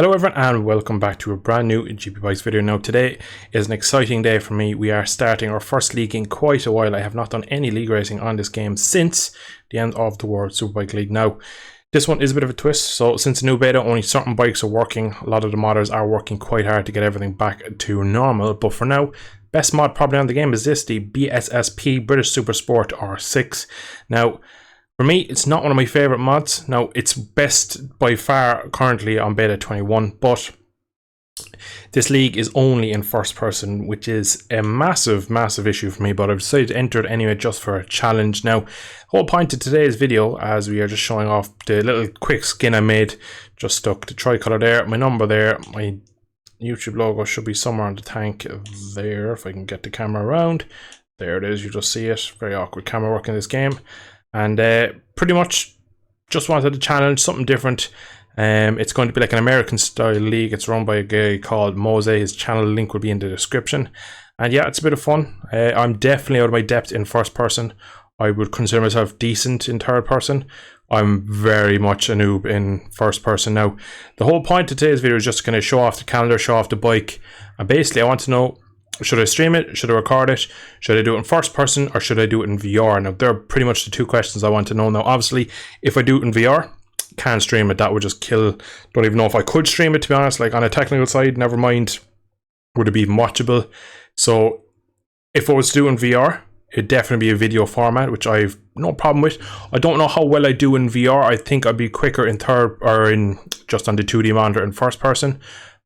Hello everyone and welcome back to a brand new GP Bikes video. Now today is an exciting day for me. We are starting our first league in quite a while. I have not done any league racing on this game since the end of the World Superbike League. Now this one is a bit of a twist. So since the new beta, only certain bikes are working. A lot of the modders are working quite hard to get everything back to normal. But for now, best mod probably on the game is this, the BSSP British Super Sport R6. Now for me, it's not one of my favourite mods. Now, it's best by far currently on beta 21, but this league is only in first person, which is a massive issue for me, but I've decided to enter it anyway just for a challenge. Now, the whole point of today's video, as we are just showing off the little quick skin I made, just stuck the tricolour there, my number there, my YouTube logo should be somewhere on the tank there, if I can get the camera around. There it is, you just see it. Very awkward camera work in this game. And pretty much just wanted to challenge something different. It's going to be like an American style league. It's run by a guy called Mose. His channel link will be in the description. And yeah, it's a bit of fun. I'm definitely out of my depth in first person. I would consider myself decent in third person. I'm very much a noob in first person. Now, the whole point of today's video is just going to show off the calendar, show off the bike. And basically, I want to know, should I stream it? Should I record it? Should I do it in first person or should I do it in VR? Now, they're pretty much the two questions I want to know. Now, obviously, if I do it in VR, can't stream it. That would just kill. Don't even know if I could stream it, to be honest. Like, on a technical side, never mind, would it be even watchable? So, if I was to do it in VR, it'd definitely be a video format, which I've no problem with. I don't know how well I do in VR. I think I'd be quicker in third or in just on the 2D monitor in first person.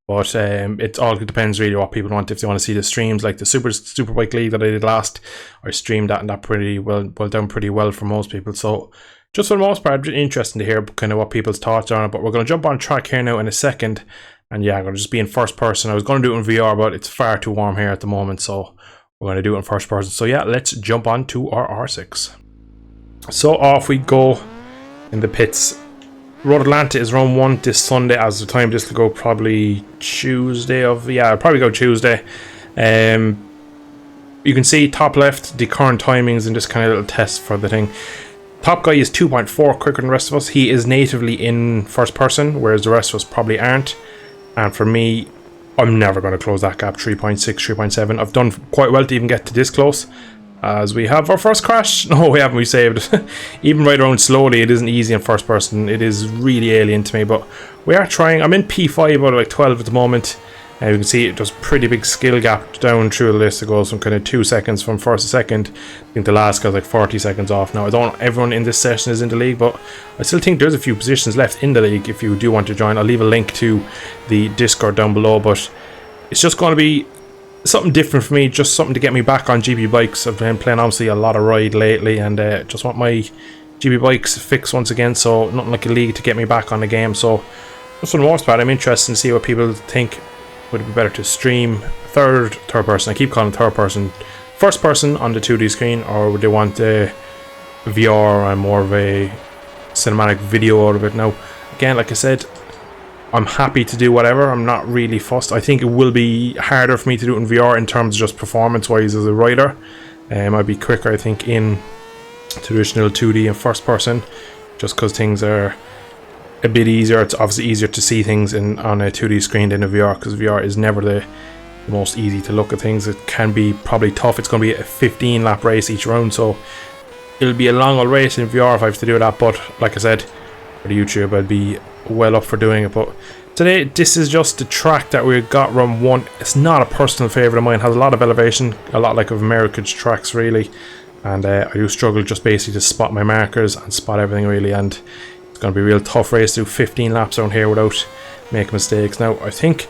But it all depends really what people want. If they want to see the streams, like the Superbike League that I did last, I streamed that and that pretty well done pretty well for most people. So just for the most part, interesting to hear kind of what people's thoughts are on it. But we're going to jump on track here now in a second. And yeah, I'm going to just be in first person. I was going to do it in VR, but it's far too warm here at the moment. So we're going to do it in first person. So yeah, let's jump on to our R6. So off we go in the pits. Road Atlanta is round 1 this Sunday. As the time this will go, probably Tuesday of, yeah, I'll probably go Tuesday. You can see top left the current timings and just kind of a little test for the thing. Top guy is 2.4 quicker than the rest of us. He is natively in first person, whereas the rest of us probably aren't. And for me, I'm never going to close that gap. 3.6, 3.7. I've done quite well to even get to this close. As we have our first crash. No, we haven't. We saved it. Even right around slowly, it isn't easy in first person. It is really alien to me, but we are trying. I'm in P5 out of like 12 at the moment. And you can see it does pretty big skill gap down through the list. It goes from kind of 2 seconds from first to second. I think the last guy's like 40 seconds off. Now, I don't know everyone in this session is in the league, but I still think there's a few positions left in the league if you do want to join. I'll leave a link to the Discord down below, but it's just going to be something different for me, just something to get me back on GP bikes. I've been playing obviously a lot of ride lately and just want my GP bikes fixed once again, so nothing like a league to get me back on the game. So just for the most part, I'm interested to see what people think. Would it be better to stream third person? I keep calling it third person, first person on the 2D screen, or would they want a VR and more of a cinematic video out of it? Now, again, like I said, I'm happy to do whatever. I'm not really fussed. I think it will be harder for me to do it in VR in terms of just performance-wise as a rider. I'd be quicker, I think, in traditional 2D and first person, just because things are a bit easier. It's obviously easier to see things on a 2D screen than a VR, because VR is never the most easy to look at things. It can be probably tough. It's going to be a 15-lap race each round, so it'll be a long old race in VR if I have to do that. But like I said, for the YouTube, I'd be well up for doing it. But today, this is just the track that we got round 1. It's not a personal favourite of mine. It has a lot of elevation, a lot like of American tracks really, and I do struggle just basically to spot my markers and spot everything really, and it's going to be a real tough race to do 15 laps around here without making mistakes. Now, I think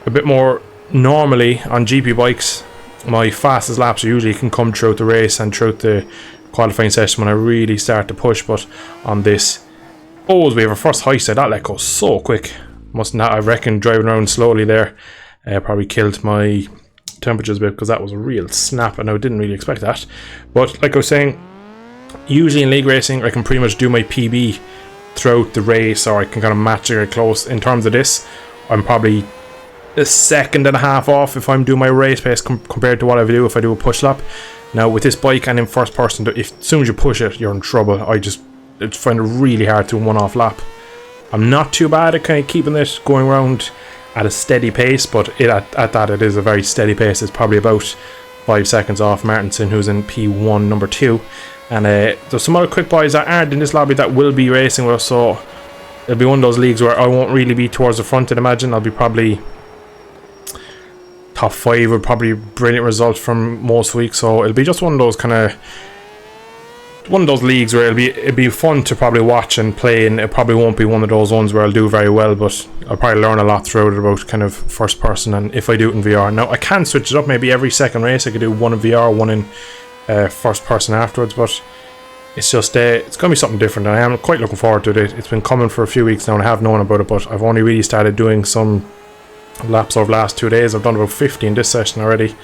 a bit more normally on GP bikes, my fastest laps usually can come throughout the race and throughout the qualifying session when I really start to push, but on this, oh, we have our first heist. That let go so quick. Must not, I reckon, driving around slowly there probably killed my temperatures a bit, because that was a real snap and I didn't really expect that. But like I was saying, usually in league racing I can pretty much do my PB throughout the race, or I can kind of match it close. In terms of this, I'm probably a second and a half off if I'm doing my race pace compared to what I would do if I do a push lap. Now with this bike and in first person, as soon as you push it, you're in trouble. I just find it really hard to one-off lap. I'm not too bad at kind of keeping it going around at a steady pace, but at that it is a very steady pace. It's probably about 5 seconds off Martinson, who's in P1 number 2. And there's some other quick boys that aren't in this lobby that will be racing with us, so it'll be one of those leagues where I won't really be towards the front, I'd imagine. I'll be probably top 5 would probably brilliant result from most weeks, so it'll be just one of those leagues where it'd be fun to probably watch and play, and it probably won't be one of those ones where I'll do very well, but I'll probably learn a lot throughout it about kind of first person, and if I do it in VR. Now I can switch it up, maybe every second race I could do one in VR, one in first person afterwards, but it's just it's going to be something different, and I am quite looking forward to it. It's been coming for a few weeks now and I have known about it, but I've only really started doing some laps over the last 2 days. I've done about 50 in this session already,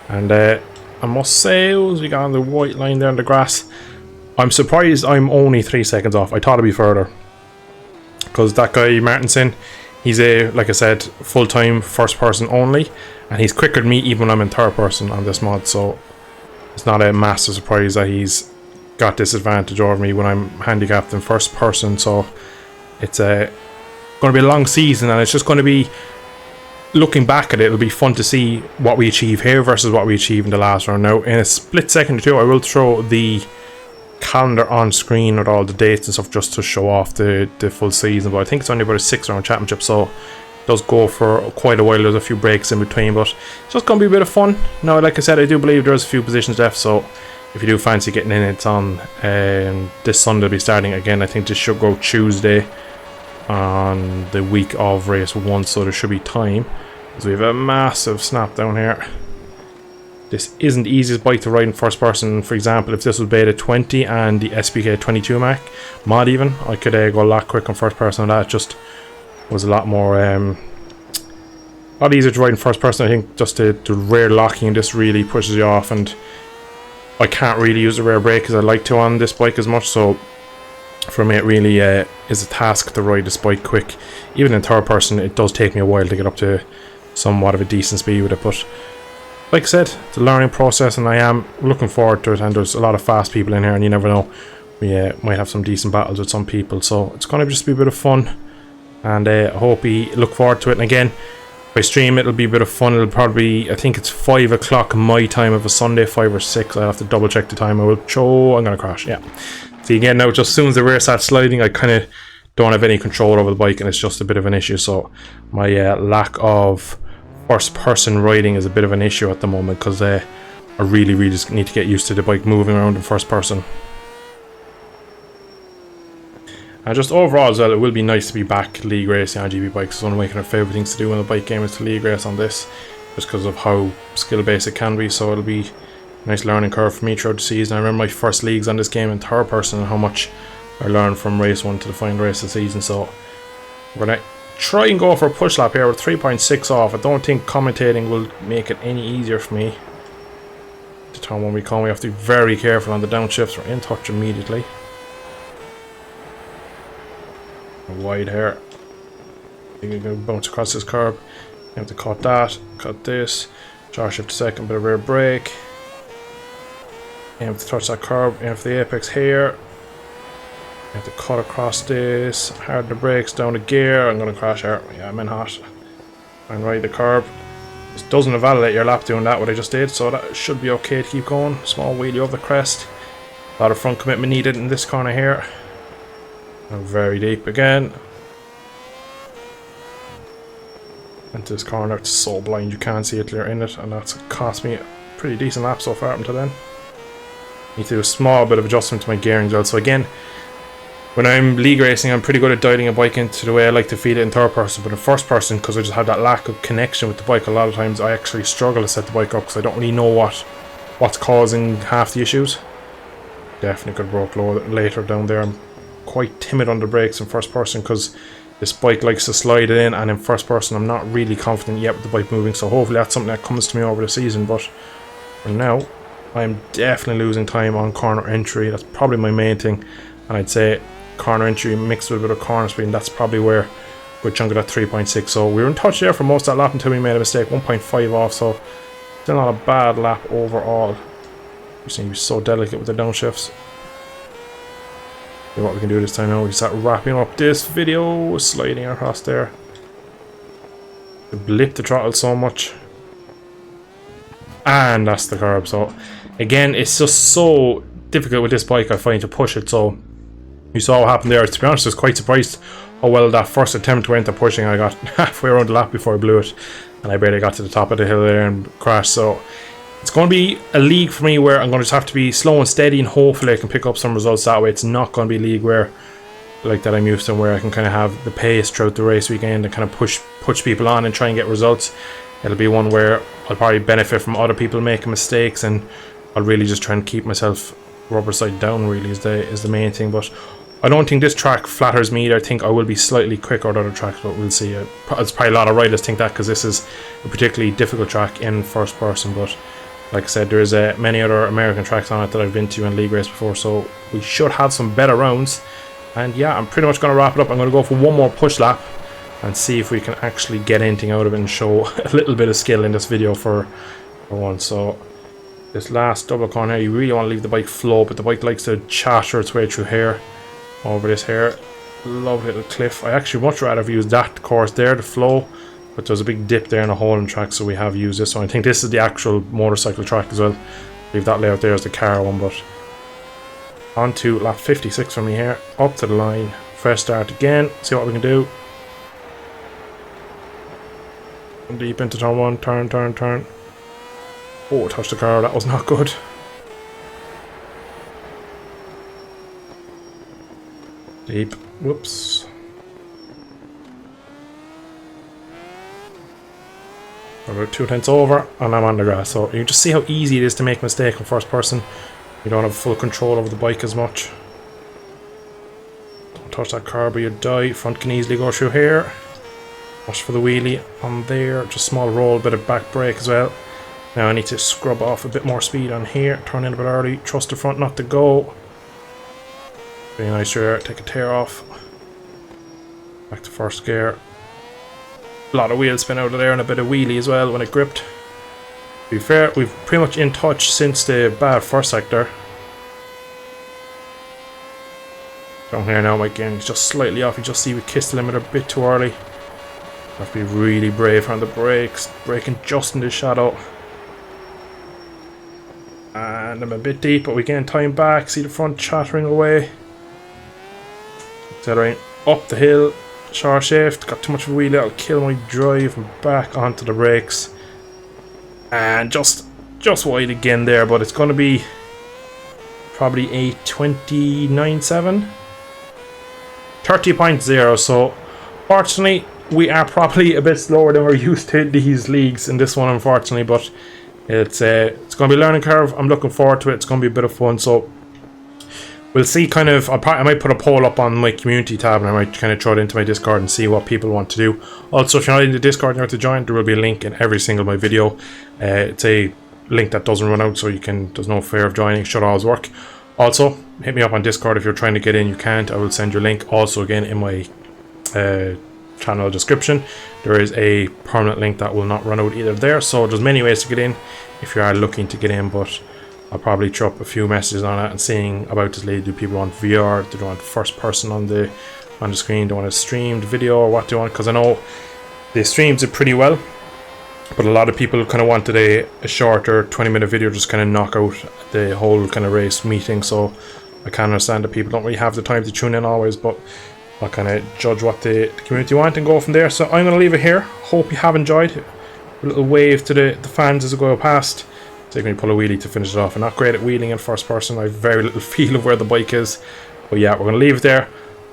and I must say, as we got on the white line there in the grass, I'm surprised I'm only 3 seconds off. I thought it'd be further, because that guy Martinson, he's like I said, full-time first person only, and he's quicker than me even when I'm in third person on this mod, so it's not a massive surprise that he's got this advantage over me when I'm handicapped in first person. So it's going to be a long season, and it's just going to be, looking back at it, it'll be fun to see what we achieve here versus what we achieve in the last round. Now in a split second or two I will throw the calendar on screen with all the dates and stuff just to show off the full season, but I think it's only about a 6-round championship, so it does go for quite a while. There's a few breaks in between, but it's just going to be a bit of fun. Now like I said, I do believe there's a few positions left, so if you do fancy getting in, it's on this Sunday. Will be starting again. I think this should go Tuesday on the week of race 1, so there should be time, because we have a massive snap down here. This isn't the easiest bike to ride in first person. For example, if this was beta 20 and the SPK 22 mod even, I could go a lot quicker in first person, and that just was a lot more a lot easier to ride in first person. I think just the rear locking, this really pushes you off, and I can't really use the rear brake as I like to on this bike as much, so for me it really is a task to ride this bike quick. Even in third person it does take me a while to get up to somewhat of a decent speed with it, but like I said, it's a learning process, and I am looking forward to it, and there's a lot of fast people in here, and you never know, we might have some decent battles with some people, so it's going to just be a bit of fun, and I hope you look forward to it. And again, if I stream it'll be a bit of fun. It'll probably, I think it's 5 o'clock my time of a Sunday, 5 or 6, I'll have to double check the time. I'm going to crash, yeah. See again now, just as soon as the rear starts sliding, I kind of don't have any control over the bike, and it's just a bit of an issue, so my lack of first person riding is a bit of an issue at the moment, because I really just need to get used to the bike moving around in first person. And just overall as well, it will be nice to be back league racing on GB bikes. It's one of my kind of favourite things to do in a bike game is to league race on this, just because of how skill based it can be, so it'll be a nice learning curve for me throughout the season. I remember my first leagues on this game in third person and how much I learned from race 1 to the final race of the season, so we're going to try and go for a push lap here with 3.6 off. I don't think commentating will make it any easier for me to turn when we come. We have to be very careful on the downshifts. We're in touch immediately. Wide here. You're going to bounce across this curb. You have to cut that, cut this, jar shift to second, bit of rear brake. You have to touch that curb, you have the apex here. You have to cut across this, harden the brakes, down the gear. I'm going to crash here. Yeah, I'm in hot. And ride the curb. This doesn't invalidate your lap doing that, what I just did, so that should be okay to keep going. Small wheelie over the crest. A lot of front commitment needed in this corner here. And very deep again. Into this corner, it's so blind you can't see it till you're in it, and that's cost me a pretty decent lap so far up until then. Need to do a small bit of adjustment to my gearing as well. So again, when I'm league racing, I'm pretty good at dialing a bike into the way I like to feel it in third person, but in first person, because I just have that lack of connection with the bike, a lot of times I actually struggle to set the bike up because I don't really know what's causing half the issues. Definitely could have broke low later down there. I'm quite timid on the brakes in first person because this bike likes to slide it in, and in first person I'm not really confident yet with the bike moving, so hopefully that's something that comes to me over the season. But for now, I'm definitely losing time on corner entry. That's probably my main thing, and I'd say corner entry mixed with a bit of corner speed, and that's probably where a good chunk of that 3.6. So we were in touch there for most of that lap until we made a mistake. 1.5 off, so still not a bad lap overall. We seem to be so delicate with the downshifts. See what we can do this time now. We start wrapping up this video, sliding across there. Blip the throttle so much. And that's the curb. So again, it's just so difficult with this bike, I find, to push it. So you saw what happened there. To be honest, I was quite surprised how well that first attempt went at pushing. I got halfway around the lap before I blew it, and I barely got to the top of the hill there and crashed. So it's going to be a league for me where I'm going to just have to be slow and steady, and hopefully I can pick up some results that way. It's not going to be a league where like that I'm used to, where I can kind of have the pace throughout the race weekend and kind of push people on and try and get results. It'll be one where I'll probably benefit from other people making mistakes, and I'll really just try and keep myself rubber side down, really is the main thing. But I don't think this track flatters me either. I think I will be slightly quicker than other tracks, but we'll see. It's probably a lot of riders think that because this is a particularly difficult track in first person, but like I said, there's many other American tracks on it that I've been to in league race before, so we should have some better rounds. And yeah, I'm pretty much going to wrap it up. I'm going to go for one more push lap and see if we can actually get anything out of it and show a little bit of skill in this video for once. So this last double corner here, you really want to leave the bike flow, but the bike likes to chatter its way through here, over this here. Lovely little cliff. I actually much rather have used that course there, the flow, but there's a big dip there and a hole in the track, so we have used this one. I think this is the actual motorcycle track as well. Leave that layout there as the car one, but on to lap 56 for me here. Up to the line. Fresh start again. See what we can do. Deep into turn one. Turn. Oh, touched the car. That was not good. Deep. Whoops. About 2 tenths over, and I'm on the grass. So you just see how easy it is to make a mistake in first person. You don't have full control over the bike as much. Don't touch that curb or you die. Front can easily go through here. Watch for the wheelie on there. Just small roll, bit of back brake as well. Now I need to scrub off a bit more speed on here. Turn in a bit early. Trust the front not to go. Very nice here. Take a tear off. Back to first gear. A lot of wheel spin out of there and a bit of wheelie as well when it gripped. To be fair, we've pretty much in touch since the bad first sector. Down here now, Mike, again, just slightly off. You just see we kissed the limiter a bit too early. Have to be really brave on the brakes. Braking just in the shadow. And I'm a bit deep, but we gain time back. See the front chattering away. Accelerating up the hill. Short shift. Got too much of a wheel. That'll kill my drive. And back onto the brakes. And just wide again there, but it's going to be probably a 29.7. 30.0, so fortunately we are probably a bit slower than we're used to these leagues in this one, unfortunately, but it's going to be a learning curve. I'm looking forward to it. It's going to be a bit of fun, so we'll see. Kind of, I might put a poll up on my community tab, and I might kind of throw it into my Discord and see what people want to do. Also, if you're not in the Discord and you want to join, there will be a link in every single my video. It's a link that doesn't run out, so there's no fear of joining. Should always work. Also, hit me up on Discord if you're trying to get in. You can't. I will send your link. Also, again, in my channel description, there is a permanent link that will not run out either there. So there's many ways to get in if you are looking to get in, but I'll probably throw up a few messages on it and seeing about this league. Do people want VR? Do they want first person on the screen? Do they want a streamed video, or what do you want? Because I know they streamed it pretty well, but a lot of people kind of wanted a shorter 20-minute video, just kind of knock out the whole kind of race meeting. So I can understand that people don't really have the time to tune in always, but I'll kind of judge what the community want and go from there. So I'm going to leave it here. Hope you have enjoyed. A little wave to the fans as I go past. Take me pull a wheelie to finish it off. I'm not great at wheeling in first person. I have very little feel of where the bike is. But yeah, we're going to leave it there.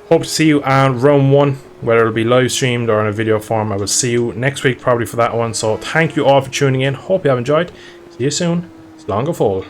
Hope to see you on round 1, whether it'll be live streamed or in a video form. I will see you next week probably for that one. So thank you all for tuning in. Hope you have enjoyed. See you soon. It's long go fall.